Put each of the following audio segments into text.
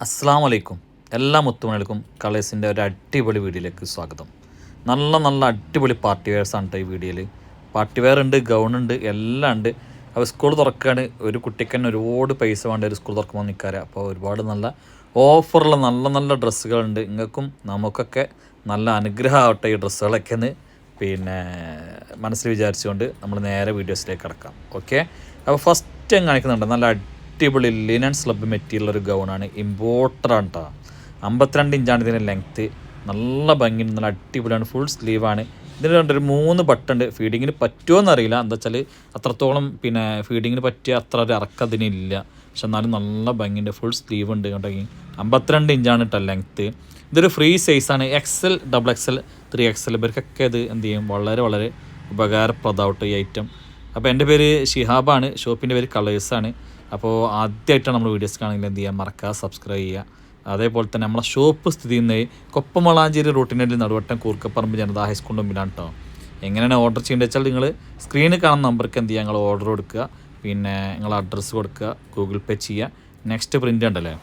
അസ്സാം വലൈക്കും എല്ലാ മുത്തുമണികൾക്കും കളേഴ്സിൻ്റെ ഒരു അടിപൊളി വീഡിയോയിലേക്ക് സ്വാഗതം. നല്ല അടിപൊളി പാർട്ടി വെയർസാണ് കേട്ടോ ഈ വീഡിയോയിൽ. പാർട്ടി വെയർ ഉണ്ട്, ഗൗൺ ഉണ്ട്, എല്ലാം ഉണ്ട്. അപ്പോൾ സ്കൂൾ തുറക്കുകയാണ്, ഒരു കുട്ടിക്ക് തന്നെ ഒരുപാട് പൈസ വേണ്ട ഒരു സ്കൂൾ തുറക്കുമ്പോൾ നിൽക്കാറ്. അപ്പോൾ ഒരുപാട് നല്ല ഓഫറുള്ള നല്ല ഡ്രസ്സുകളുണ്ട്. നിങ്ങൾക്കും നമുക്കൊക്കെ നല്ല അനുഗ്രഹമാവട്ടെ ഈ ഡ്രസ്സുകളൊക്കെ എന്ന് മനസ്സിൽ വിചാരിച്ചുകൊണ്ട് നമ്മൾ നേരെ വീഡിയോസിലേക്ക് കിടക്കാം. ഓക്കെ, അപ്പോൾ ഫസ്റ്റ് ഞാൻ കാണിക്കുന്നുണ്ട് നല്ല അടിപൊളി ലിനൻ സ്ലബ് മെറ്റീരിയൽ ഒരു ഗൗണാണ്. ഇമ്പോർട്ടറാണ് കേട്ടോ. 52 ഇഞ്ചാണ് ഇതിൻ്റെ ലെങ്ത്ത്. നല്ല ഭംഗിയുണ്ട്, നല്ല അടിപൊളിയാണ്. ഫുൾ സ്ലീവാണ്. ഇതിന് ഒരു 3 ബട്ടൺ ഉണ്ട്. ഫീഡിങ്ങിന് പറ്റുമോ എന്നറിയില്ല, എന്താ വെച്ചാൽ അത്രത്തോളം ഫീഡിങ്ങിന് പറ്റിയ അത്ര ഒരു ഇറക്കതിനില്ല. പക്ഷെ എന്നാലും നല്ല ഭംഗിയുണ്ട്. ഫുൾ സ്ലീവ് ഉണ്ട് കേട്ടോ. 52 ഇഞ്ചാണ് കേട്ടോ ലെങ്ത്ത്. ഇതൊരു ഫ്രീ സൈസാണ്. XL, XXL, 3XL ഇവർക്കൊക്കെ ഇത് എന്ത് ചെയ്യും, വളരെ ഉപകാരപ്രദമാവട്ടെ ഈ ഐറ്റം. അപ്പോൾ എൻ്റെ പേര് ഷിഹാബാണ്, ഷോപ്പിൻ്റെ പേര് കളേഴ്സാണ്. അപ്പോൾ ആദ്യമായിട്ടാണ് നമ്മൾ വീഡിയോസ് കാണുമെങ്കിൽ എന്ത് ചെയ്യുക, മറക്കാതെ സബ്സ്ക്രൈബ് ചെയ്യുക. അതേപോലെ തന്നെ നമ്മളെ ഷോപ്പ് സ്ഥിതി ചെയ്യുന്നത് കൊപ്പമളാഞ്ചേരി റൂട്ടിൻ്റെ നടുവട്ടം കൂർക്കപ്പറമ്പ് ജനതാ ഹൈസ്കൂളിൻ്റെ മുമ്പിലാണ് കേട്ടോ. എങ്ങനെയാണ് ഓർഡർ ചെയ്യേണ്ടത് വെച്ചാൽ നിങ്ങൾ സ്ക്രീനിൽ കാണുന്ന നമ്പർക്ക് എന്ത് ചെയ്യുക, നിങ്ങൾ ഓർഡർ കൊടുക്കുക, നിങ്ങൾ അഡ്രസ്സ് കൊടുക്കുക, ഗൂഗിൾ പേ ചെയ്യുക. നെക്സ്റ്റ് പ്രിൻ്റ് ഉണ്ടല്ലേ,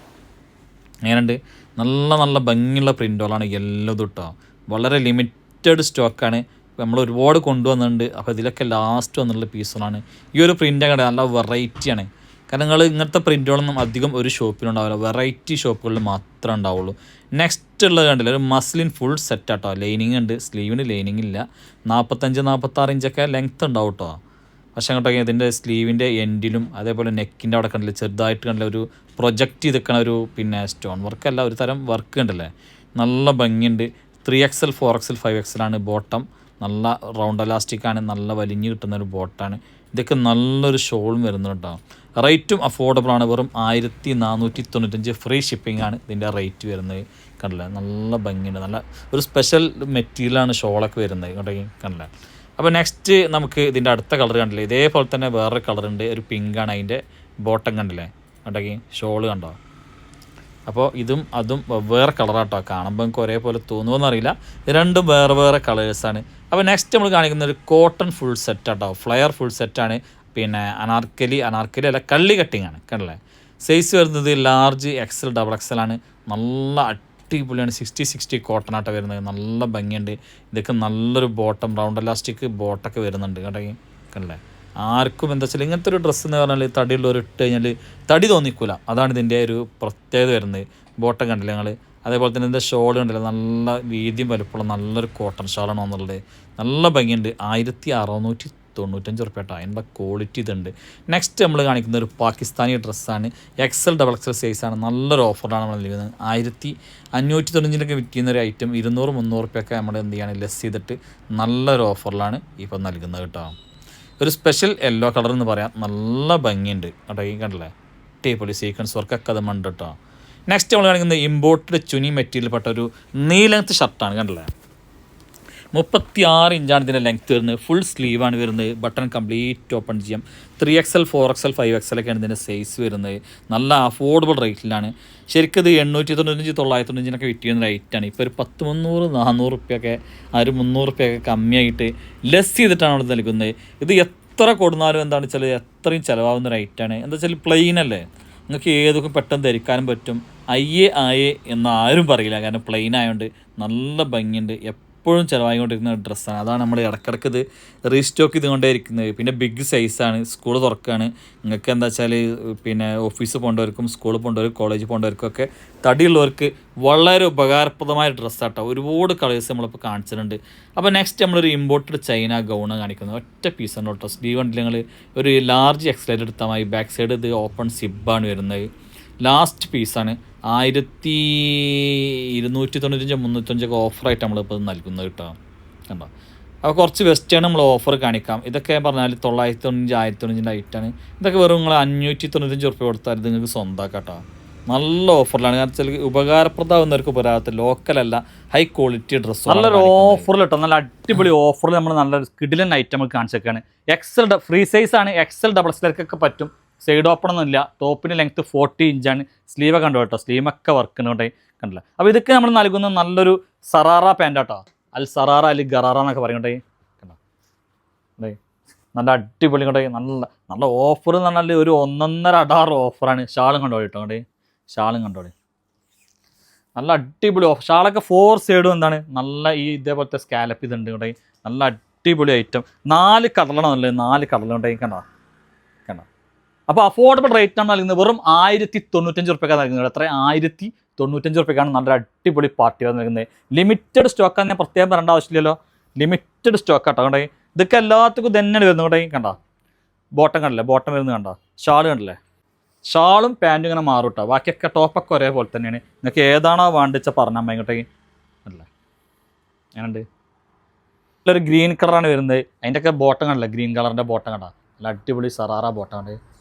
അങ്ങനെയുണ്ട്. നല്ല ഭംഗിയുള്ള പ്രിൻ്റുകളാണ് എല്ലാം കേട്ടോ. വളരെ ലിമിറ്റഡ് സ്റ്റോക്കാണ്. നമ്മൾ ഒരുപാട് കൊണ്ടുവന്നിട്ടുണ്ട്. അപ്പോൾ ഇതിലൊക്കെ ലാസ്റ്റ് വന്നുള്ള പീസുകളാണ്. ഈ ഒരു പ്രിൻ്റ് നല്ല വെറൈറ്റിയാണ്. കാരണം നിങ്ങൾ ഇങ്ങനത്തെ പ്രിൻ്റുകളൊന്നും അധികം ഒരു ഷോപ്പിലുണ്ടാവില്ല, വെറൈറ്റി ഷോപ്പുകളിൽ മാത്രമേ ഉണ്ടാവുള്ളൂ. നെക്സ്റ്റ് ഉള്ളത് കണ്ടില്ല, ഒരു മസ്ലിൻ ഫുൾ സെറ്റാട്ടോ. ലൈനിങ് ഉണ്ട്, സ്ലീവിന് ലൈനിങ് ഇല്ല. 45-46 ഇഞ്ചൊക്കെ ലെങ്ത്ത് ഉണ്ടാവും കേട്ടോ. പക്ഷേ അങ്ങോട്ടൊക്കെ ഇതിൻ്റെ സ്ലീവിൻ്റെ എൻഡിലും അതേപോലെ നെക്കിൻ്റെ അവിടെ കണ്ടില്ല ചെറുതായിട്ട് കണ്ടില്ല ഒരു പ്രൊജക്റ്റ് ചെയ്തിക്കണ ഒരു സ്റ്റോൺ വർക്കല്ല, ഒരു തരം വർക്ക് കണ്ടല്ലേ, നല്ല ഭംഗിയുണ്ട്. 3XL, 4XL, 5XL ആണ് ബോട്ടം. നല്ല റൗണ്ട് എലാസ്റ്റിക്കാണ്, നല്ല വലിഞ്ഞ് കിട്ടുന്ന ഒരു ബോട്ടാണ്. ഇതൊക്കെ നല്ലൊരു ഷോളും വരുന്നുണ്ട് കേട്ടോ. റേറ്റും അഫോർഡബിൾ ആണ്. വെറും 1495 ഫ്രീ ഷിപ്പിംഗ് ആണ് ഇതിൻ്റെ റേറ്റ് വരുന്നത്. കണ്ടില്ലേ, നല്ല ഭംഗിയുണ്ട്. നല്ല ഒരു സ്പെഷ്യൽ മെറ്റീരിയലാണ് ഷോളൊക്കെ വരുന്നത് ഇങ്ങോട്ടേക്ക് കണ്ടില്ലേ. അപ്പോൾ നെക്സ്റ്റ് നമുക്ക് ഇതിൻ്റെ അടുത്ത കളർ കണ്ടില്ലേ, ഇതേപോലെ തന്നെ വേറൊരു കളറുണ്ട്, ഒരു പിങ്കാണ് അതിൻ്റെ ബോട്ടം കണ്ടില്ലേ ഇങ്ങോട്ടേക്ക്. ഷോള് കണ്ടോ. അപ്പോൾ ഇതും അതും വേറെ കളറാട്ടോ. കാണുമ്പോൾ നമുക്ക് ഒരേപോലെ തോന്നുമെന്നറിയില്ല, രണ്ടും വേറെ കളേഴ്സാണ്. അപ്പോൾ നെക്സ്റ്റ് നമ്മൾ കാണിക്കുന്ന ഒരു കോട്ടൺ ഫുൾ സെറ്റാട്ടോ. ഫ്ലയർ ഫുൾ സെറ്റാണ്. അനാർക്കലി അല്ല, കള്ളി കട്ടിങ് ആണ് കണ്ടല്ലേ. സൈസ് വരുന്നത് ലാർജ്, XL, XXL ആണ്. നല്ല അടിപൊളിയാണ്. 60 കോട്ടൺ ആട്ടോ വരുന്നത്. നല്ല ഭംഗിയുണ്ട്. ഇതൊക്കെ നല്ലൊരു ബോട്ടം, റൗണ്ട് എലാസ്റ്റിക് ബോട്ടൊക്കെ വരുന്നുണ്ട് കേട്ടോ കണ്ടല്ലേ. ആർക്കും എന്താ വെച്ചാൽ ഇങ്ങനത്തെ ഒരു ഡ്രസ്സ് എന്ന് പറഞ്ഞാൽ തടിയുള്ളവർ ഇട്ട് കഴിഞ്ഞാൽ തടി തോന്നിക്കൂല. അതാണ് ഇതിൻ്റെ ഒരു പ്രത്യേകത വരുന്നത്. ബോട്ടം കണ്ടില്ല ഞങ്ങൾ. അതേപോലെ തന്നെ ഇതിൻ്റെ ഷോൾ കണ്ടില്ല, നല്ല വീതിയും വലുപ്പമുള്ള നല്ലൊരു കോട്ടൺ ഷാളാണ് വന്നുള്ളത്. നല്ല ഭംഗിയുണ്ട്. 1695 ഉറുപ്പ്യ. അതിൻ്റെ ക്വാളിറ്റി ഇതുണ്ട്. നെക്സ്റ്റ് നമ്മൾ കാണിക്കുന്ന ഒരു പാകിസ്ഥാനി ഡ്രസ്സാണ്. XL, XXL സൈസാണ്. നല്ലൊരു ഓഫറാണ് നമ്മൾ നൽകുന്നത്. 1595 വിൽക്കുന്ന ഒരു ഐറ്റം 200-300 ഉറുപ്പ്യൊക്കെ നമ്മൾ എന്ത് ചെയ്യാണ് ലെസ് ചെയ്തിട്ട് നല്ലൊരു ഓഫറിലാണ് ഇപ്പം നൽകുന്നത് കേട്ടോ. ഒരു സ്പെഷ്യൽ യെല്ലോ കളർ എന്ന് പറയാം. നല്ല ഭംഗിയുണ്ട് കേട്ടോ. ഈ കണ്ടില്ലേ, ടേപ്പൊളി സീക്വൻസ് വർക്കൊക്കെ അത് ഉണ്ട് കേട്ടോ. നെക്സ്റ്റ് നമ്മൾ കാണിക്കുന്നത് ഇമ്പോർട്ടഡ് ചുനി മെറ്റീരിയൽ പെട്ട ഒരു നീലത്ത് ഷർട്ടാണ് കണ്ടില്ലേ. 36 ഇഞ്ചാണ് ഇതിൻ്റെ ലെങ്ത്ത് വരുന്നത്. ഫുൾ സ്ലീവാണ് വരുന്നത്. ബട്ടൺ കംപ്ലീറ്റ് ഓപ്പൺ ചെയ്യാം. 3XL, 4XL, 5XL ഒക്കെയാണ് ഇതിൻ്റെ സൈസ് വരുന്നത്. നല്ല അഫോർഡബിൾ റേറ്റിലാണ്. ശരിക്കും ഇത് 895, 995 വിറ്റുന്ന റേറ്റാണ്. ഇപ്പോൾ ഒരു 300-400 ഉറുപ്പ്യൊക്കെ, ഒരു 300 ഉറുപ്പ്യൊക്കെ കമ്മിയായിട്ട് ലെസ് ചെയ്തിട്ടാണ് അവിടെ നൽകുന്നത്. ഇത് എത്ര കൊടുന്നാലും എന്താണ് വെച്ചാൽ എത്രയും ചിലവാകുന്ന റേറ്റാണ്. എന്താ വെച്ചാൽ പ്ലെയിൻ അല്ലേ, നിങ്ങൾക്ക് ഏതൊക്കെ പെട്ടെന്ന് ധരിക്കാനും പറ്റും. ആയേ എന്ന് ആരും പറയില്ല, കാരണം പ്ലെയിൻ ആയതുകൊണ്ട് നല്ല ഭംഗിയുണ്ട്. എപ്പോഴും ചിലവായിക്കൊണ്ടിരിക്കുന്ന ഒരു ഡ്രസ്സാണ്. അതാണ് നമ്മൾ ഇടയ്ക്കിടയ്ക്ക് ഇത് റീസ്റ്റോക്ക് ചെയ്തുകൊണ്ടേ ഇരിക്കുന്നത്. പിന്നെ ബിഗ് സൈസാണ്. സ്കൂൾ തുറക്കുകയാണ്. നിങ്ങൾക്ക് എന്താ വെച്ചാൽ ഓഫീസ് പോകേണ്ടവർക്കും സ്കൂളിൽ പോകേണ്ടവർക്കും കോളേജിൽ പോകേണ്ടവർക്കൊക്കെ തടിയുള്ളവർക്ക് വളരെ ഉപകാരപ്രദമായ ഡ്രസ്സാട്ടോ. ഒരുപാട് കളേഴ്സ് നമ്മളിപ്പോൾ കാണിച്ചിട്ടുണ്ട്. അപ്പോൾ നെക്സ്റ്റ് നമ്മളൊരു ഇമ്പോർട്ടഡ് ചൈന ഗൗണ് കാണിക്കുന്നത്. ഒറ്റ പീസാണ് കേട്ടോ. സ്ലീവ് ഉണ്ടെങ്കിൽ ഞങ്ങൾ ഒരു ലാർജ് XL എടുത്താൽ മതി. ബാക്ക് സൈഡ് ഇത് ഓപ്പൺ സിബാണ് വരുന്നത്. ലാസ്റ്റ് പീസാണ്. 1295-395 ഓഫറായിട്ട് നമ്മളിപ്പോൾ നൽകുന്നത് കേട്ടോ കണ്ടോ. അപ്പോൾ കുറച്ച് വെസ്റ്റേൺ നമ്മൾ ഓഫർ കാണിക്കാം. ഇതൊക്കെ പറഞ്ഞാൽ 995, 1095 ഐറ്റാണ്. ഇതൊക്കെ വെറും നിങ്ങൾ 595 ഉറുപ്പ്യ കൊടുത്താൽ ഇത് നിങ്ങൾക്ക് സ്വന്തമാക്കാം കേട്ടോ. നല്ല ഓഫറിലാണ്. കാരണം വെച്ചാൽ ഉപകാരപ്രദമാകുന്നവർക്ക് ഉപകാരത്തിൽ ലോക്കലല്ല, ഹൈ ക്വാളിറ്റി ഡ്രസ്സ്. നല്ലൊരു ഓഫറിൽ കേട്ടോ. നല്ല അടിപൊളി ഓഫറിൽ നമ്മൾ നല്ല കിടിലൻ ഐറ്റം നമ്മൾ കാണിച്ചേക്കാണ്. XL ഫ്രീ സൈസാണ്. XL, XXLക്കൊക്കെ പറ്റും. സൈഡ് ഓപ്പൺ ഒന്നും ഇല്ല. ടോപ്പിൻ്റെ ലെങ്ത്ത് 40 ഇഞ്ചാണ്. സ്ലീവ് കണ്ടോ കേട്ടോ. സ്ലീവൊക്കെ വർക്ക് ഉണ്ട് കണ്ടില്ല. അപ്പോൾ ഇതൊക്കെ നമ്മൾ നൽകുന്ന നല്ലൊരു സറാറ പാൻ്റ് കേട്ടോ. അൽ സറാറ, അൽ ഗറാറ എന്നൊക്കെ പറയണ്ടേ കണ്ടോ. നല്ല അടിപൊളി കണ്ടേ. നല്ല ഓഫർ എന്ന് പറഞ്ഞാൽ ഒരു 1.5 അടാറ് ഓഫറാണ്. ഷാളും കണ്ടോ കേട്ടോ. ഷാളും കണ്ടോളി. നല്ല അടിപൊളി ഷാളൊക്കെ 4 സൈഡും എന്താണ് നല്ല ഈ ഇതേപോലത്തെ സ്കാലപ്പ് ഇതുണ്ട് ഇവിടെ. നല്ല അടിപൊളി ഐറ്റം. 4 കളറാണ് നല്ലത്, 4 കളറുണ്ടായി കണ്ടോ. അപ്പോൾ അഫോർഡബിൾ റേറ്റ് ആണ് നൽകുന്നത്. വെറും 1095 റുപ്യക്കാണ് നൽകുന്നത്. എത്ര? 1095 റുപ്യക്കാണ് നല്ല അടിപൊളി പാർട്ടി വെയർ നൽകുന്നത്. ലിമിറ്റഡ് സ്റ്റോക്കാണ്, ഞാൻ പ്രത്യേകം പറയേണ്ട ആവശ്യമില്ലല്ലോ. ലിമിറ്റഡ് സ്റ്റോക്ക് ആട്ടോ കണ്ടേ. ഇതൊക്കെ എല്ലാവർക്കും തന്നെയാണ് വരുന്നത് ഇവിടെ. കണ്ടോ ബോട്ടം കണ്ടില്ലേ, ബോട്ടം വരുന്നത് കണ്ടോ. ഷാൾ കണ്ടില്ലേ, ഷാളും പാൻറ്റും ഇങ്ങനെ മാറും കേട്ടോ. ബാക്കിയൊക്കെ ടോപ്പൊക്കെ ഒരേപോലെ തന്നെയാണ്. നിങ്ങൾക്ക് ഏതാണോ വേണ്ടിച്ച പറഞ്ഞാൽ അമ്മ ഇങ്ങോട്ടേക്ക് അല്ലേ. ഞാനുണ്ട് നല്ലൊരു ഗ്രീൻ കളറാണ് വരുന്നത്. അതിൻ്റെയൊക്കെ ബോട്ടം കണ്ടില്ലേ, ഗ്രീൻ കളറിൻ്റെ ബോട്ടം കണ്ടോ. നല്ല അടിപൊളി സറാറ ബോട്ടമുണ്ട്.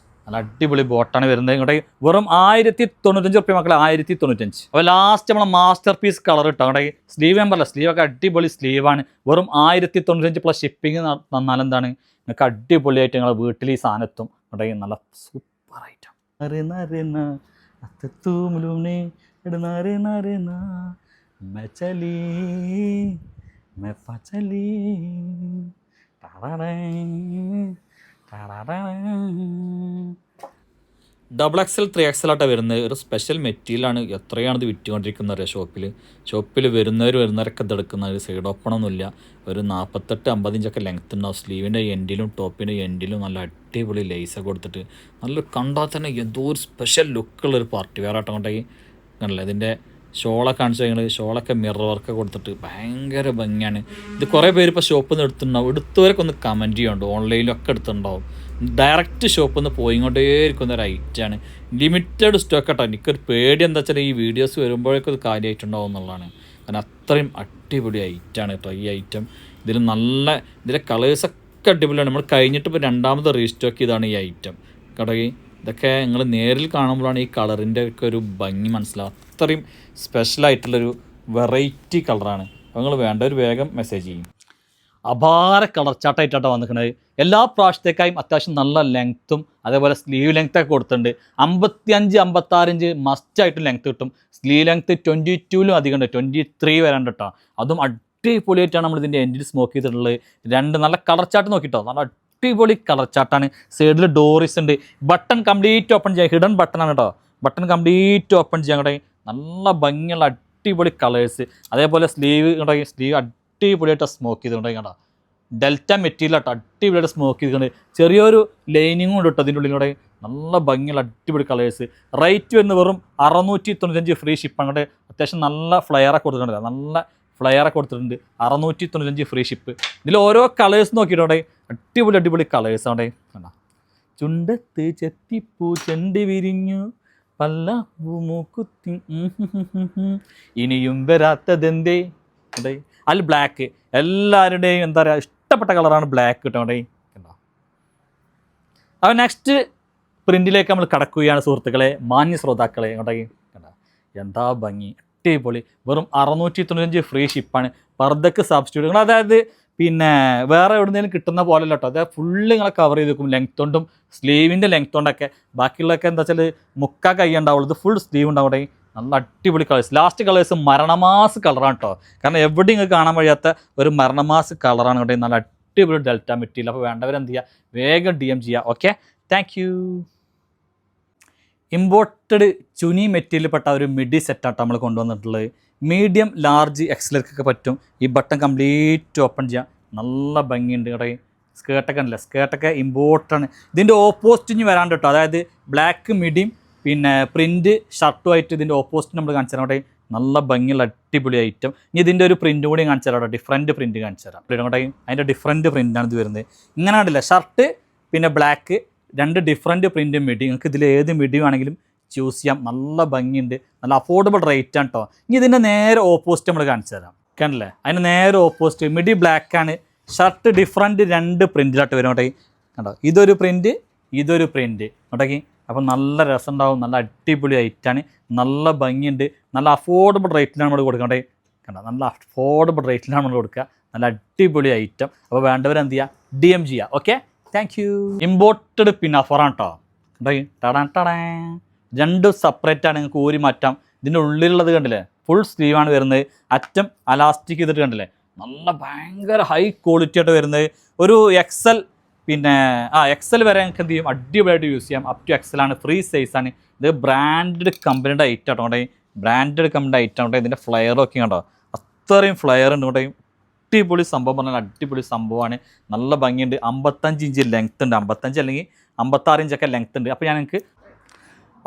നല്ല അടിപൊളി ബോട്ടാണ് വരുന്നത്. ഇങ്ങോട്ടേ വെറും 1095 റുപ്യ മക്കളെ, 1095. അപ്പോൾ ലാസ്റ്റ് നമ്മളെ മാസ്റ്റർ പീസ് കളർ ഇട്ടോ. അവിടെ സ്ലീവ് ഞാൻ പറയില്ല, സ്ലീവൊക്കെ അടിപൊളി സ്ലീവാണ്. വെറും 1095 പ്ലസ് ഷിപ്പിംഗ് തന്നാൽ എന്താണ് നിങ്ങൾക്ക് അടിപൊളിയായിട്ട് നിങ്ങളെ വീട്ടിൽ ഈ സാധനം എത്തും. അവിടെ നല്ല സൂപ്പർ ഐറ്റം. XXL 3XL ആയിട്ട് വരുന്നത്. ഒരു സ്പെഷ്യൽ മെറ്റീരിയലാണ്. എത്രയാണിത് വിറ്റുകൊണ്ടിരിക്കുന്നത് ഷോപ്പിൽ വരുന്നവരൊക്കെ ഇതെടുക്കുന്ന ഒരു സൈഡ് ഓപ്പണൊന്നുമില്ല. ഒരു 48-50 ഇഞ്ചൊക്കെ ലെങ്ത്ത് ഉണ്ടാവും. സ്ലീവിൻ്റെ എൻഡിലും ടോപ്പിൻ്റെ എൻഡിലും നല്ല അടിപൊളി ലേസൊക്കെ കൊടുത്തിട്ട് നല്ല കണ്ടാൽ തന്നെ എന്തോ ഒരു സ്പെഷ്യൽ ലുക്കുള്ളൊരു പാർട്ടി വെയർ ആട്ടം കൊണ്ടേ കണ്ടല്ലേ. ഇതിൻ്റെ ഷോളൊക്കെ കാണിച്ചു കഴിഞ്ഞാൽ ഷോളൊക്കെ മിറർ വർക്ക് കൊടുത്തിട്ട് ഭയങ്കര ഭംഗിയാണ്. ഇത് കുറേ പേര് ഇപ്പോൾ ഷോപ്പിൽ നിന്ന് എടുത്തിട്ടുണ്ടാവും. എടുത്തവരൊക്കെ ഒന്ന് കമൻറ്റ് ചെയ്യുന്നുണ്ട്. ഓൺലൈനിലൊക്കെ എടുത്തിട്ടുണ്ടാവും. ഡയറക്റ്റ് ഷോപ്പിൽ നിന്ന് പോയിക്കൊണ്ടേ ഇരിക്കുന്ന ഒരു ഐറ്റമാണ്. ലിമിറ്റഡ് സ്റ്റോക്ക് കേട്ടോ. എനിക്കൊരു പേടി എന്താ വെച്ചാൽ ഈ വീഡിയോസ് വരുമ്പോഴേക്കും അത് കാര്യമായിട്ടുണ്ടാവും എന്നുള്ളതാണ്. കാരണം അത്രയും അടിപൊളി ഐറ്റമാണ് കേട്ടോ ഈ ഐറ്റം. ഇതിലെ കളേഴ്സൊക്കെ അടിപൊളിയാണ്. നമ്മൾ കഴിഞ്ഞിട്ട് ഇപ്പോൾ രണ്ടാമത് റീസ്റ്റോക്ക് ചെയ്താണ് ഈ ഐറ്റം കേട്ടോ. ഇതൊക്കെ നിങ്ങൾ നേരിൽ കാണുമ്പോഴാണ് ഈ കളറിൻ്റെ ഒക്കെ ഒരു ഭംഗി മനസ്സിലാവും. അത്രയും സ്പെഷ്യലായിട്ടുള്ളൊരു വെറൈറ്റി കളറാണ്. അപ്പോൾ നിങ്ങൾ വേണ്ടവർ വേഗം മെസ്സേജ് ചെയ്യും. അപാര കളർ ചാട്ടായിട്ടാണ് വന്നിരിക്കുന്നത്. എല്ലാ പ്രാവശ്യത്തേക്കായും അത്യാവശ്യം നല്ല ലെങ്ത്തും അതേപോലെ സ്ലീവ് ലെങ്ത്തൊക്കെ കൊടുത്തിട്ടുണ്ട്. 55-56 ഇഞ്ച് മസ്റ്റായിട്ട് ലെങ്ത്ത് കിട്ടും. സ്ലീവ് ലെങ്ത്ത് 22-ലും അധികം ഉണ്ട്, 23 വരാണ്ട് കേട്ടോ. അതും അടിപൊളിയായിട്ടാണ് നമ്മൾ ഇതിൻ്റെ എൻഡിൽ സ്മോക്ക് ചെയ്തിട്ടുള്ളത്. നല്ല കളർ ചാട്ട് നോക്കിട്ടോ, നല്ല അടിപൊളി കളർ ചാട്ടാണ്. സൈഡിൽ ഡോറിസ് ഉണ്ട്. ബട്ടൺ കംപ്ലീറ്റ് ഓപ്പൺ ചെയ്യാം. ഹിഡൻ ബട്ടണാണ് കേട്ടോ. ബട്ടൺ കംപ്ലീറ്റ് ഓപ്പൺ ചെയ്യാൻ കൂടെ നല്ല ഭംഗിയുള്ള അടിപൊളി കളേഴ്സ്. അതേപോലെ സ്ലീവ് അടിപൊളിയായിട്ട് സ്മോക്ക് ചെയ്തിട്ടുണ്ടെങ്കിൽ കേട്ടോ. ഡെൽറ്റ മെറ്റീരിയൽ ആട്ടോ, അടിപൊളിയായിട്ട് സ്മോക്ക് ചെയ്തിട്ടുണ്ട്. ചെറിയൊരു ലൈനിങ്ങും ഉണ്ട് കേട്ടോ അതിൻ്റെ ഉള്ളിലൂടെ. നല്ല ഭംഗിയുള്ള അടിപൊളി കളേഴ്സ്. റേറ്റ് വരുന്നത് വെറും 695 ഫ്രീ ഷിപ്പ്. അങ്ങോട്ട് അത്യാവശ്യം നല്ല ഫ്ലെയറൊക്കെ കൊടുത്തിട്ടുണ്ട്. നല്ല ഫ്ലെയറൊക്കെ കൊടുത്തിട്ടുണ്ട്. 695 ഫ്രീ ഷിപ്പ്. ഇതിൽ ഓരോ കളേഴ്സ് നോക്കിയിട്ടോടെ അടിപൊളി കളേഴ്സ് അവിടെ കണ്ടോ. ചുണ്ടത്ത് ചെത്തിപ്പൂ ചെണ്ടി വിരിഞ്ഞു പല്ല മൂക്കുത്തി ഇനിയും വരാത്തതെന്തേ അതെ. അതിൽ ബ്ലാക്ക് എല്ലാവരുടെയും എന്താ പറയുക ഇഷ്ടപ്പെട്ട കളറാണ് ബ്ലാക്ക് കിട്ടണ്ടേ കണ്ടോ. അപ്പോൾ നെക്സ്റ്റ് പ്രിൻറ്റിലേക്ക് നമ്മൾ കടക്കുകയാണ് സുഹൃത്തുക്കളെ, മാന്യ ശ്രോതാക്കളെ. ഇങ്ങോട്ടേക്ക് കണ്ടോ എന്താ ഭംഗി, അടിപൊളി. വെറും 695 ഫ്രീ ഷിപ്പാണ്. പർദ്ദക്ക് സബ്സ്റ്റിറ്റ്യൂട്ട്. അതായത് പിന്നെ വേറെ എവിടെയെങ്കിലും കിട്ടുന്ന പോലെ കേട്ടോ. അതായത് ഫുള്ള് നിങ്ങളെ കവർ ചെയ്ത് വെക്കും ലെങ്ത് കൊണ്ടും സ്ലീവിൻ്റെ ലെങ്ത് കൊണ്ടൊക്കെ. ബാക്കിയുള്ളതൊക്കെ എന്താ വെച്ചാൽ മുക്കാ കൈ ഉണ്ടാവുള്ളൂ. ഇത് ഫുൾ സ്ലീവ് ഉണ്ടാവും. നല്ല അടിപൊളി കളേഴ്സ്. ലാസ്റ്റ് കളേഴ്സ് മരണമാസ് കളറാണ് കേട്ടോ. കാരണം എവിടെ നിങ്ങൾക്ക് കാണാൻ കഴിയാത്ത ഒരു മരണമാസ് കളറാണ് കേട്ടോ. നല്ല അടിപൊളി ഡെൽറ്റ മെറ്റീരിയൽ. അപ്പോൾ വേണ്ടവരെന്ത് ചെയ്യുക, വേഗം DM ചെയ്യുക. Okay, thank you. ഇമ്പോർട്ടഡ് ചുനി മെറ്റീരിയൽപ്പെട്ട ഒരു മിഡി സെറ്റാട്ടോ നമ്മൾ കൊണ്ടുവന്നിട്ടുള്ളത്. മീഡിയം ലാർജ് എക്സലൊക്കെ പറ്റും. ഈ ബട്ടൺ കംപ്ലീറ്റ് ഓപ്പൺ ചെയ്യാം. നല്ല ഭംഗിയുണ്ട് കേട്ടോ. സ്കേർട്ടൊക്കെ ഉണ്ടല്ലേ, സ്കേർട്ടൊക്കെ ഇമ്പോർട്ടാണ്. ഇതിൻ്റെ ഓപ്പോസിറ്റ് വരാണ്ട് കേട്ടോ. അതായത് ബ്ലാക്ക് മിഡിയും പിന്നെ പ്രിൻറ്റ് ഷർട്ടുമായിട്ട് ഇതിൻ്റെ ഓപ്പോസിറ്റ് നമ്മൾ കാണിച്ചു തരാം കേട്ടോ. നല്ല ഭംഗിയുള്ള അടിപൊളി ഐറ്റം. ഇനി ഇതിൻ്റെ ഒരു പ്രിൻറ്റ് കൂടി കാണിച്ചു തരാം കേട്ടോ. ഡിഫറൻറ്റ് പ്രിൻറ്റ് കാണിച്ചു തരാം കേട്ടോ. അതിൻ്റെ ഡിഫറൻറ്റ് പ്രിൻ്റാണ് ഇത് വരുന്നത്. ഇങ്ങനെ കണ്ടില്ല, ഷർട്ട് പിന്നെ ബ്ലാക്ക് 2 ഡിഫറൻറ്റ് പ്രിൻറ്റ് മിഡി. നിങ്ങൾക്ക് ഇതിൽ ഏത് മിഡി വേണമെങ്കിലും ചൂസ് ചെയ്യാം. നല്ല ഭംഗിയുണ്ട്, നല്ല അഫോർഡബിൾ റേറ്റ് ആണ് കേട്ടോ. ഇനി ഇതിൻ്റെ നേരെ ഓപ്പോസിറ്റ് നമ്മൾ കാണിച്ചു തരാം. കണ്ടില്ലേ, അതിന് നേരെ ഓപ്പോസിറ്റ് മിഡി ബ്ലാക്കാണ്, ഷർട്ട് ഡിഫറൻറ്റ് 2 പ്രിൻറ്റിലായിട്ട് വരും കേട്ടോ. കണ്ടോ, ഇതൊരു പ്രിൻറ്റ് ഇതൊരു പ്രിൻറ്റ് കേട്ടോക്കി. അപ്പോൾ നല്ല രസം ഉണ്ടാവും. നല്ല അടിപൊളി ഐറ്റാണ്. നല്ല ഭംഗിയുണ്ട്. നല്ല അഫോർഡബിൾ റേറ്റിലാണ് നമ്മൾ കൊടുക്കേണ്ടത്. കണ്ടോ, നല്ല അഫോർഡബിൾ റേറ്റിലാണ് നമ്മൾ കൊടുക്കുക. നല്ല അടിപൊളി ഐറ്റം. അപ്പോൾ വേണ്ടവരെന്ത് ചെയ്യുക, DM ചെയ്യുക. Okay, thank you. ഇമ്പോർട്ടഡ് പിന്നഫറാണ് കേട്ടോ. കേട്ടോ 2 സെപ്പറേറ്റാണ്. നിങ്ങൾക്ക് ഊരി മാറ്റാം. ഇതിൻ്റെ ഉള്ളിലുള്ളത് കണ്ടില്ലേ, ഫുൾ സ്ലീവാണ് വരുന്നത്. അറ്റം അലാസ്റ്റിക് ചെയ്തിട്ട് കണ്ടില്ലേ, നല്ല ഭയങ്കര ഹൈ ക്വാളിറ്റി ആയിട്ട് വരുന്നത്. ഒരു XL പിന്നെ XL വരെ നിങ്ങൾക്ക് എന്ത് ചെയ്യും, അടിപൊളിയായിട്ട് യൂസ് ചെയ്യാം. അപ് ടു XL ആണ്, ഫ്രീ സൈസാണ്. ഇത് ബ്രാൻഡഡ് കമ്പനിയുടെ ഐറ്റം ആട്ടോ. ബ്രാൻഡഡ് കമ്പനി ഐറ്റം ഉണ്ട്. ഇതിൻ്റെ ഫ്ലെയറൊക്കെ കണ്ടോ, അത്രയും ഫ്ലെയർ ഉണ്ട് കേട്ടോ. അടിപൊളി സംഭവം പറഞ്ഞാൽ അടിപൊളി സംഭവമാണ്. നല്ല ഭംഗിയുണ്ട്. 55 ഇഞ്ച് ലെങ്ത് ഉണ്ട്, 55 അല്ലെങ്കിൽ 56 ഇഞ്ചൊക്കെ ലെങ്ത് ഉണ്ട്. അപ്പോൾ ഞാൻ നിങ്ങൾക്ക്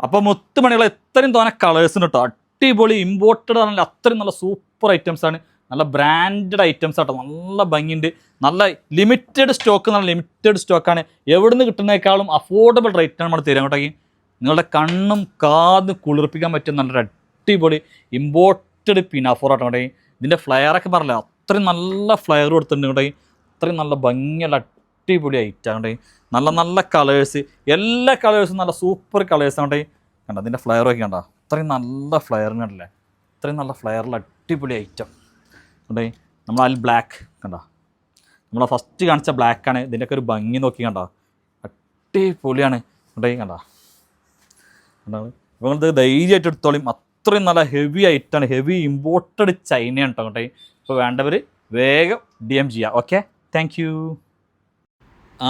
അപ്പോൾ മുത്തുമണികൾ എത്രയും തോന്നെ കളേഴ്സ് ഉണ്ട് കേട്ടോ. അടിപൊളി ഇമ്പോർട്ടഡ് ആണെങ്കിൽ അത്രയും നല്ല സൂപ്പർ ഐറ്റംസ് ആണ്, നല്ല ബ്രാൻഡഡ് ഐറ്റംസ് ആട്ടോ. നല്ല ഭംഗിയുണ്ട്, നല്ല ലിമിറ്റഡ് സ്റ്റോക്ക്, നല്ല ലിമിറ്റഡ് സ്റ്റോക്കാണ്. എവിടെ നിന്ന് കിട്ടുന്നതിനേക്കാളും അഫോർഡബിൾ റേറ്റാണ് നമ്മൾ തരാൻ കേട്ടോ. നിങ്ങളുടെ കണ്ണും കാതും കുളിർപ്പിക്കാൻ പറ്റുന്ന നല്ലൊരു അടിപൊളി ഇമ്പോർട്ടഡ് പിനാഫോറാട്ടോ കേട്ടോ. ഇതിൻ്റെ ഫ്ലെയറൊക്കെ പറഞ്ഞില്ല, അത്രയും നല്ല ഫ്ലെയർ കൊടുത്തിട്ടുണ്ട് കേട്ടോ. അത്രയും നല്ല ഭംഗിയുള്ള അടിപൊളി ഐറ്റാണ് കേട്ടോ. നല്ല നല്ല കളേഴ്സ്, എല്ലാ കളേഴ്സും നല്ല സൂപ്പർ കളേഴ്സാണ് കേട്ടോ. കണ്ടോ അതിൻ്റെ ഫ്ലെയറൊക്കെ കണ്ടോ, അത്രയും നല്ല ഫ്ലെയറിനല്ലേ, അത്രയും നല്ല ഫ്ലെയറിൽ അടിപൊളി ഐറ്റം കേട്ടോ. നമ്മൾ അതിൽ ബ്ലാക്ക് കണ്ടോ, നമ്മളെ ഫസ്റ്റ് കാണിച്ച ബ്ലാക്കാണ്. ഇതിൻ്റെയൊക്കെ ഒരു ഭംഗി നോക്കി കണ്ടോ, അടിപൊളിയാണ് കേട്ടോ. കണ്ടോ അപ്പോൾ ഇത് ധൈര്യമായിട്ട് എടുത്തോളിയും. അത്രയും നല്ല ഹെവി ഐറ്റാണ്, ഹെവി ഇമ്പോർട്ടഡ് ചൈനയാണ് കേട്ടോ കേട്ടോ. ഇപ്പോൾ വേണ്ടവർ വേഗം DM ചെയ്യാം. Okay, thank U.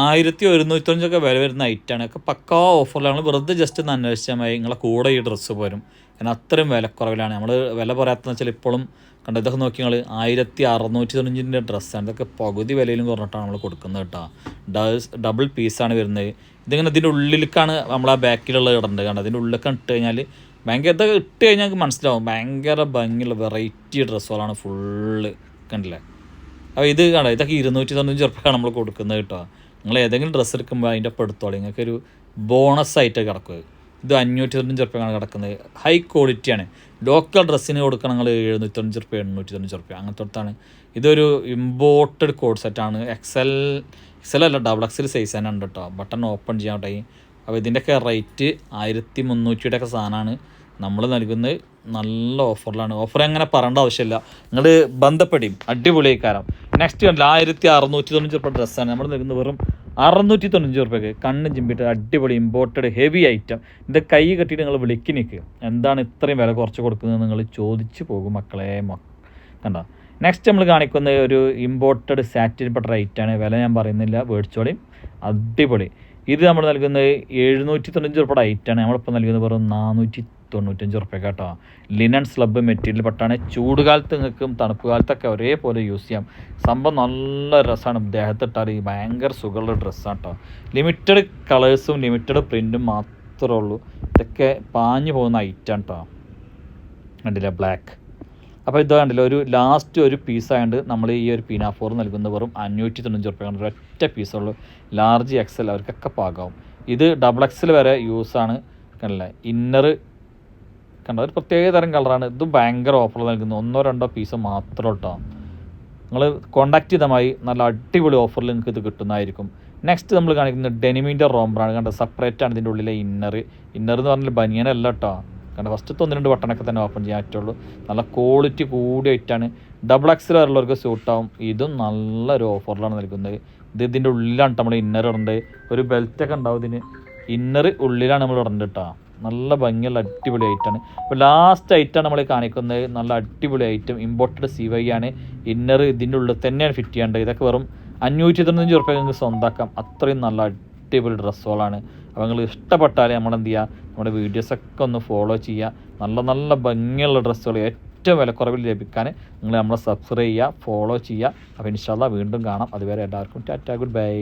1195 വില വരുന്ന ഐറ്റാണ്, ഒക്കെ പക്കാ ഓഫറിലാണ്. വെറുതെ ജസ്റ്റ് ഒന്ന് അന്വേഷിച്ചാൽ മതി, നിങ്ങളെ കൂടെ ഈ ഡ്രസ്സ് പോരും. കാരണം അത്രയും വിലക്കുറവിലാണ്. നമ്മൾ വില പറയാത്തതെന്ന് വെച്ചാൽ ഇപ്പോഴും കണ്ടോ, ഇതൊക്കെ നോക്കി നിങ്ങൾ 1695 ഡ്രസ്സാണ്. ഇതൊക്കെ പകുതി വിലയിലും കുറഞ്ഞിട്ടാണ് നമ്മൾ കൊടുക്കുന്നത് കേട്ടോ. ഡബിൾ പീസാണ് വരുന്നത്. ഇതിങ്ങനെ ഇതിൻ്റെ ഉള്ളിലേക്കാണ് നമ്മൾ ആ ബാക്കിലുള്ള ഇടേണ്ടത്. കണ്ടോ അതിൻ്റെ ഉള്ളിലേക്കാണ് ഇട്ട് കഴിഞ്ഞാൽ ഭയങ്കര, ഇതൊക്കെ ഇട്ട് കഴിഞ്ഞാൽ നമുക്ക് മനസ്സിലാവും ഭയങ്കര ഭംഗിയുള്ള വെറൈറ്റി ഡ്രസ്സുകളാണ് ഫുള്ള്. കണ്ടില്ലേ? അപ്പോൾ ഇത് കാണാം, ഇതൊക്കെ 295 ഉറുപ്പികയാണ് നമ്മൾ കൊടുക്കുന്നത് കേട്ടോ. നിങ്ങൾ ഏതെങ്കിലും ഡ്രസ്സ് എടുക്കുമ്പോൾ അതിൻ്റെ ഒപ്പം എടുത്തോളൂ, നിങ്ങൾക്കൊരു ബോണസ് ആയിട്ട് കിടക്കുക. ഇത് 595 ഉറുപ്പികയാണ് കിടക്കുന്നത്. ഹൈ ക്വാളിറ്റിയാണ്. ലോക്കൽ ഡ്രസ്സിന് കൊടുക്കണം നിങ്ങൾ 795 ഉറുപ്പിക 895 ഉറുപ്പിക അങ്ങനത്തെ അടുത്താണ്. ഇതൊരു ഇമ്പോർട്ടഡ് കോഡ് സെറ്റാണ്. XL അല്ല, XXL സൈസ് തന്നെ ഉണ്ട് കേട്ടോ. ബട്ടൺ ഓപ്പൺ ചെയ്യാൻ കേട്ടോ. അപ്പോൾ ഇതിൻ്റെയൊക്കെ റേറ്റ് 1300 ഒക്കെ സാധനമാണ് നമ്മൾ നൽകുന്നത്. നല്ല ഓഫറിലാണ്. ഓഫർ അങ്ങനെ പറയേണ്ട ആവശ്യമില്ല, നിങ്ങൾ ബന്ധപ്പെടും. അടിപൊളി കാരം. നെക്സ്റ്റ് കണ്ടില്ല 1695 ഉറുപ്പിക ഡ്രസ്സാണ് നമ്മൾ നൽകുന്നത് വെറും 695 ഉറുപ്പികക്ക്. കണ്ണ് ചിമ്പിട്ട് അടിപൊളി ഇമ്പോർട്ടഡ് ഹെവി ഐറ്റം. ഇത് കൈ കെട്ടിയിട്ട് നിങ്ങൾ വിളിക്ക് നിൽക്കുക, എന്താണ് ഇത്രയും വില കുറച്ച് കൊടുക്കുന്നത് നിങ്ങൾ ചോദിച്ചു പോകും മക്കളെ. കണ്ട നെക്സ്റ്റ് നമ്മൾ കാണിക്കുന്ന ഒരു ഇമ്പോർട്ടഡ് സാറ്റിൻ പട്ടർ ഐറ്റാണ്. വില ഞാൻ പറയുന്നില്ല, മേടിച്ചോളിയും. അടിപൊളി. ഇത് നമ്മൾ നൽകുന്നത് 795 ഉറുപ്പിക ഐറ്റാണ്. നമ്മളിപ്പോൾ നൽകുന്നത് വെറും 495 ഉറുപ്പിക കേട്ടോ. ലിനൻ സ്ലബ് മെറ്റീരിയൽ പട്ടാണ്. ചൂടുകാലത്ത് നിങ്ങൾക്കും തണുപ്പ് കാലത്തൊക്കെ ഒരേപോലെ യൂസ് ചെയ്യാം. സംഭവം നല്ല രസമാണ്, ദേഹത്തിട്ടാൽ ഭയങ്കര സുഖമുള്ള ഡ്രസ്സാണ് കേട്ടോ. ലിമിറ്റഡ് കളേഴ്സും ലിമിറ്റഡ് പ്രിൻറ്റും മാത്രമേ ഉള്ളൂ. ഇതൊക്കെ പാഞ്ഞു പോകുന്ന ഐറ്റാണ് കേട്ടോ. കണ്ടില്ല ബ്ലാക്ക്. അപ്പോൾ ഇത് കണ്ടില്ല, ഒരു ലാസ്റ്റ് ഒരു പീസായതുകൊണ്ട് നമ്മൾ ഈ ഒരു പിനാഫോർ നൽകുന്ന വെറും 595 ഉറുപ്പികയാണ്. ഒരൊറ്റ പീസുള്ളൂ. ലാർജ് XL അവർക്കൊക്കെ പാകാവും. ഇത് XXL വരെ യൂസാണ്. കണ്ടില്ലേ ഇന്നർ കണ്ട, ഒരു പ്രത്യേക തരം കളറാണ്. ഇതും ഭയങ്കര ഓഫർ നൽകുന്നു. 1-2 പീസ് മാത്രം കേട്ടോ. നിങ്ങൾ കോൺടാക്ട് ചെയ്തമായി നല്ല അടിപൊളി ഓഫറിൽ നിങ്ങൾക്ക് ഇത് കിട്ടുന്നതായിരിക്കും. നെക്സ്റ്റ് നമ്മൾ കാണിക്കുന്നത് ഡെനിമിൻ്റെ റോംബറാണ്. കണ്ട സെപ്പറേറ്റ് ആണ് ഇതിൻ്റെ ഉള്ളിലെ ഇന്നർ എന്ന് പറഞ്ഞാൽ ബനിയനല്ല കേട്ടോ. കാരണം ഫസ്റ്റ് 1-2 ബട്ടണൊക്കെ തന്നെ ഓപ്പൺ ചെയ്യാൻ പറ്റുള്ളൂ. നല്ല ക്വാളിറ്റി കൂടിയായിട്ടാണ്. XXL വരെയുള്ളവർക്ക് സ്യൂട്ടാവും. ഇതും നല്ലൊരു ഓഫറിലാണ് നൽകുന്നത്. ഇതിൻ്റെ ഉള്ളിലാണ് നമ്മൾ ഇന്നർ ഇടേണ്ടത്. ഒരു ബെൽറ്റൊക്കെ ഉണ്ടാവും ഇതിന്. ഇന്നർ ഉള്ളിലാണ് നമ്മൾ ഇടേണ്ടത് കേട്ടോ. നല്ല ഭംഗിയുള്ള അടിപൊളി ഐറ്റാണ്. അപ്പോൾ ലാസ്റ്റ് ഐറ്റാണ് നമ്മൾ കാണിക്കുന്നത്. നല്ല അടിപൊളി ഐറ്റം ഇമ്പോർട്ടഡ് CY ആണ്. ഇന്നർ ഇതിൻ്റെ ഉള്ളിൽ തന്നെയാണ് ഫിറ്റ് ചെയ്യേണ്ടത്. ഇതൊക്കെ വെറും 595 ഉറുപ്പിക നിങ്ങൾക്ക് സ്വന്തമാക്കാം. അത്രയും നല്ല അടിപൊളി ഡ്രസ്സുകളാണ്. അപ്പോൾ നിങ്ങൾ ഇഷ്ടപ്പെട്ടാൽ നമ്മളെന്ത് ചെയ്യുക, നമ്മുടെ വീഡിയോസൊക്കെ ഒന്ന് ഫോളോ ചെയ്യുക. നല്ല നല്ല ഭംഗിയുള്ള ഡ്രസ്സുകൾ ഏറ്റവും വിലക്കുറവിൽ ലഭിക്കാൻ നിങ്ങൾ നമ്മളെ സബ്സ്ക്രൈബ് ചെയ്യുക, ഫോളോ ചെയ്യുക. അപ്പോൾ ഇൻഷാ അല്ലാഹ് വീണ്ടും കാണാം. അതുവരെ എല്ലാവർക്കും ടാറ്റാ, ഗുഡ് ബൈ.